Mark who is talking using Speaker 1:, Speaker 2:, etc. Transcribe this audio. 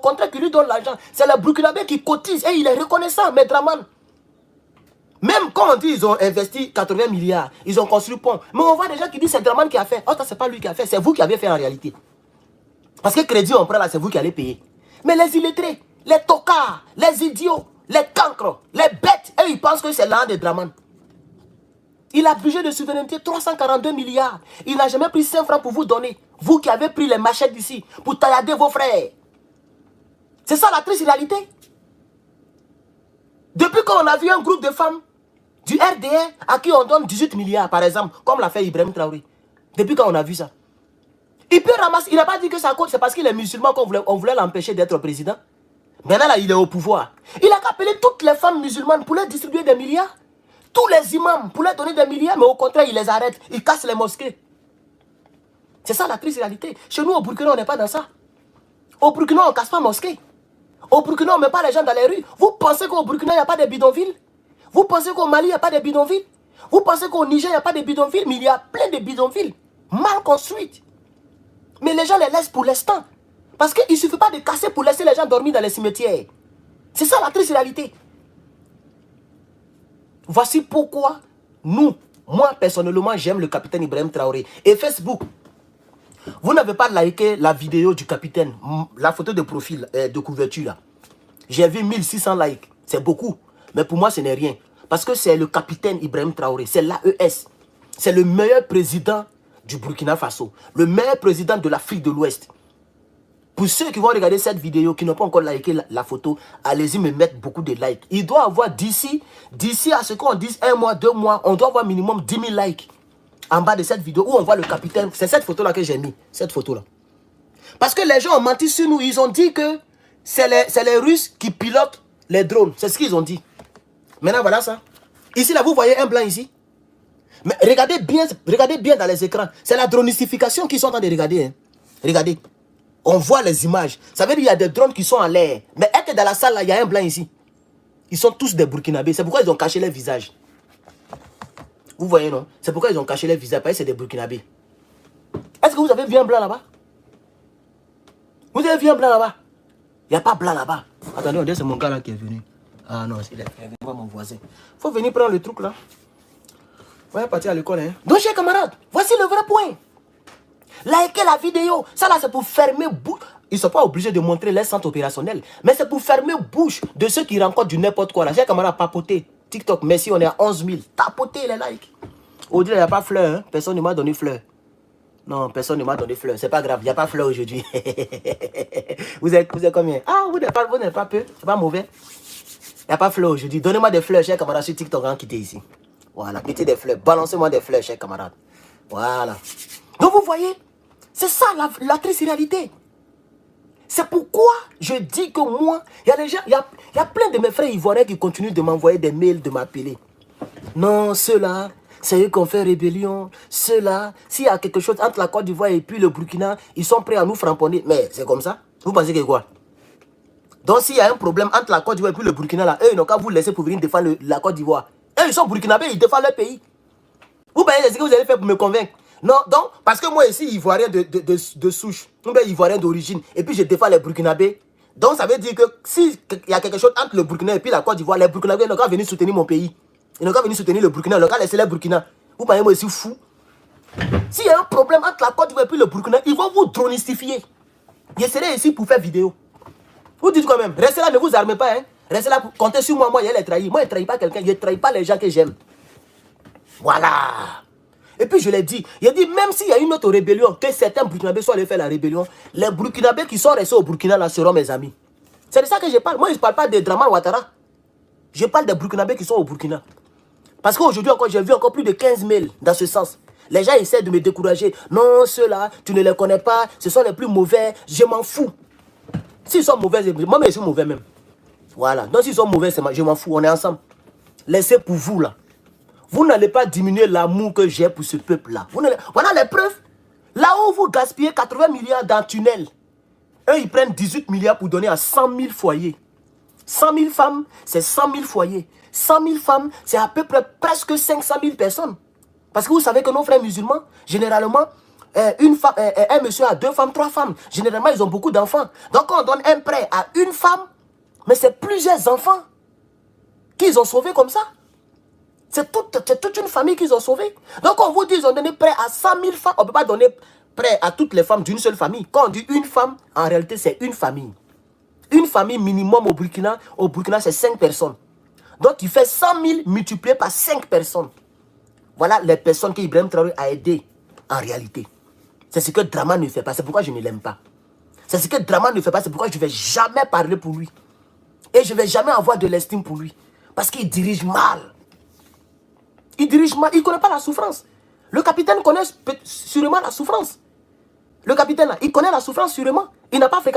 Speaker 1: contraire qui lui donne l'argent. C'est le Burkinabé qui cotise et il est reconnaissant, Maître Draman. Même quand on dit qu'ils ont investi 80 milliards, ils ont construit pont. Mais on voit des gens qui disent c'est Draman qui a fait. Oh, ça, c'est pas lui qui a fait, c'est vous qui avez fait en réalité. Parce que crédit, on prend là, c'est vous qui allez payer. Mais les illettrés, les tocards, les idiots, les cancres, les bêtes, eux, ils pensent que c'est l'un de Draman. Il a budget de souveraineté 342 milliards. Il n'a jamais pris 5 francs pour vous donner. Vous qui avez pris les machettes d'ici pour taillader vos frères. C'est ça la triste réalité. Depuis qu'on a vu un groupe de femmes du RDR à qui on donne 18 milliards, par exemple, comme l'a fait Ibrahim Traoré. Depuis quand on a vu ça. Il peut ramasser, il n'a pas dit que ça compte, c'est parce qu'il est musulman qu'on voulait l'empêcher d'être président. Maintenant, là, il est au pouvoir. Il a appelé toutes les femmes musulmanes pour leur distribuer des milliards. Tous les imams pour leur donner des milliards, mais au contraire, il les arrête. Il casse les mosquées. C'est ça la triste réalité. Chez nous, au Burkina, on n'est pas dans ça. Au Burkina, on ne casse pas mosquée. Au Burkina, on ne met pas les gens dans les rues. Vous pensez qu'au Burkina, il n'y a pas de bidonvilles? Vous pensez qu'au Mali, il n'y a pas de bidonvilles? Vous pensez qu'au Niger, il n'y a pas de bidonvilles? Mais il y a plein de bidonvilles mal construites. Mais les gens les laissent pour l'instant. Parce qu'il ne suffit pas de casser pour laisser les gens dormir dans les cimetières. C'est ça la triste réalité. Voici pourquoi moi personnellement, j'aime le capitaine Ibrahim Traoré. Et Facebook, vous n'avez pas liké la vidéo du capitaine, la photo de profil, de couverture là. J'ai vu 1600 likes, c'est beaucoup. Mais pour moi, ce n'est rien. Parce que c'est le capitaine Ibrahim Traoré, c'est l'AES. C'est le meilleur président du Burkina Faso, le meilleur président de l'Afrique de l'Ouest. Pour ceux qui vont regarder cette vidéo, qui n'ont pas encore liké la photo, allez-y me mettre beaucoup de likes. Il doit avoir d'ici à ce qu'on dise 1 mois, 2 mois, on doit avoir minimum 10 000 likes en bas de cette vidéo où on voit le capitaine. C'est cette photo-là que j'ai mis, cette photo-là. Parce que les gens ont menti sur nous, ils ont dit que c'est les Russes qui pilotent les drones. C'est ce qu'ils ont dit. Maintenant, voilà ça. Ici, là, vous voyez un blanc ici. Mais regardez bien dans les écrans. C'est la dronistification qu'ils sont en train de regarder. Hein. Regardez. On voit les images. Ça veut dire qu'il y a des drones qui sont en l'air. Mais est-ce que dans la salle, là, il y a un blanc ici? Ils sont tous des Burkinabés. C'est pourquoi ils ont caché leur visage. Vous voyez, non? C'est pourquoi ils ont caché leur visage. Parce que c'est des Burkinabés. Est-ce que vous avez vu un blanc là-bas? Vous avez vu un blanc là-bas? Il n'y a pas blanc là-bas. Attendez, on dirait que c'est mon gars là qui est venu. Ah non, c'est mon voisin. Il faut venir prendre le truc là. On va partir à l'école. Hein. Donc, chers camarades, voici le vrai point. Likez la vidéo. Ça là, c'est pour fermer bouche. Ils ne sont pas obligés de montrer les centres opérationnels. Mais c'est pour fermer bouche de ceux qui rencontrent du n'importe quoi. Là, chers camarades, papotez. TikTok, merci, on est à 11 000. Tapotez les likes. Aujourd'hui, il n'y a pas fleur. Hein. Personne ne m'a donné fleur. Non, personne ne m'a donné fleur. C'est pas grave, il n'y a pas fleur aujourd'hui. vous êtes combien? Ah, vous n'êtes pas peu. C'est pas mauvais. Il n'y a pas fleur aujourd'hui. Donnez-moi des fleurs, chers camarades, sur TikTok, hein, quittez ici. Voilà, mettez des fleurs. Balancez-moi des fleurs, chers camarades. Voilà. Donc, vous voyez, c'est ça la triste réalité. C'est pourquoi je dis que moi, il y a des gens, il y a plein de mes frères ivoiriens qui continuent de m'envoyer des mails, de m'appeler. Non, ceux-là, c'est eux qui ont fait rébellion. Ceux-là, s'il y a quelque chose entre la Côte d'Ivoire et puis le Burkina, ils sont prêts à nous framponner. Mais c'est comme ça. Vous pensez que quoi? Donc, s'il y a un problème entre la Côte d'Ivoire et puis le Burkina, là, eux, ils n'ont qu'à vous laisser pour venir défendre la Côte d'Ivoire. Eux, ils sont burkinabés, ils défendent leur pays. Vous pensez ce que vous allez faire pour me convaincre? Non, donc, parce que moi ici, ivoirien de souche, ou bien ivoirien d'origine, et puis je défends les Burkinabés. Donc, ça veut dire que s'il y a quelque chose entre le Burkina et puis la Côte d'Ivoire, les Burkinabés n'ont qu'à venir soutenir mon pays. Ils n'ont qu'à venir soutenir le Burkina, ils n'ont qu'à laisser les Burkina. Vous pensez moi ici fou? S'il y a un problème entre la Côte d'Ivoire et puis le Burkina, ils vont vous dronistifier. Je serai ici pour faire vidéo. Vous dites quand même, restez là, ne vous armez pas, hein. Restez là, comptez sur moi, il y a les trahis. Moi, je ne trahis pas quelqu'un, je ne trahis pas les gens que j'aime. Voilà. Et puis je l'ai dit, il a dit même s'il y a une autre rébellion, que certains Burkinabés soient allés faire la rébellion, les Burkinabés qui sont restés au Burkina là seront mes amis. C'est de ça que je parle. Moi, je ne parle pas de Draman Ouattara. Je parle des Burkinabés qui sont au Burkina. Parce qu'aujourd'hui encore, j'ai vu encore plus de 15 mails dans ce sens. Les gens essaient de me décourager. Non, ceux-là, tu ne les connais pas, ce sont les plus mauvais, je m'en fous. S'ils sont mauvais, moi, je suis mauvais même. Voilà. Donc, s'ils sont mauvais, je m'en fous, on est ensemble. Laissez pour vous là. Vous n'allez pas diminuer l'amour que j'ai pour ce peuple-là. Voilà les preuves. Là où vous gaspillez 80 milliards dans le tunnel, eux, ils prennent 18 milliards pour donner à 100 000 foyers. 100 000 femmes, c'est 100 000 foyers. 100 000 femmes, c'est à peu près presque 500 000 personnes. Parce que vous savez que nos frères musulmans, généralement, un monsieur a 2 femmes, 3 femmes. Généralement, ils ont beaucoup d'enfants. Donc, quand on donne un prêt à une femme, mais c'est plusieurs enfants qu'ils ont sauvés comme ça. C'est toute une famille qu'ils ont sauvée. Donc, on vous dit qu'ils ont donné prêt à 100 000 femmes. On ne peut pas donner prêt à toutes les femmes d'une seule famille. Quand on dit une femme, en réalité, c'est une famille. Une famille minimum au Burkina, c'est 5 personnes. Donc, tu fais 100 000 multiplié par 5 personnes. Voilà les personnes qu'Ibrahim Traoré a aidées en réalité. C'est ce que Draman ne fait pas. C'est pourquoi je ne l'aime pas. C'est ce que Draman ne fait pas. C'est pourquoi je ne vais jamais parler pour lui. Et je ne vais jamais avoir de l'estime pour lui. Parce qu'il dirige mal. Il dirige mal. Il ne connaît pas la souffrance. Le capitaine connaît sûrement la souffrance. Le capitaine, il connaît la souffrance sûrement. Il n'a pas fréquenté.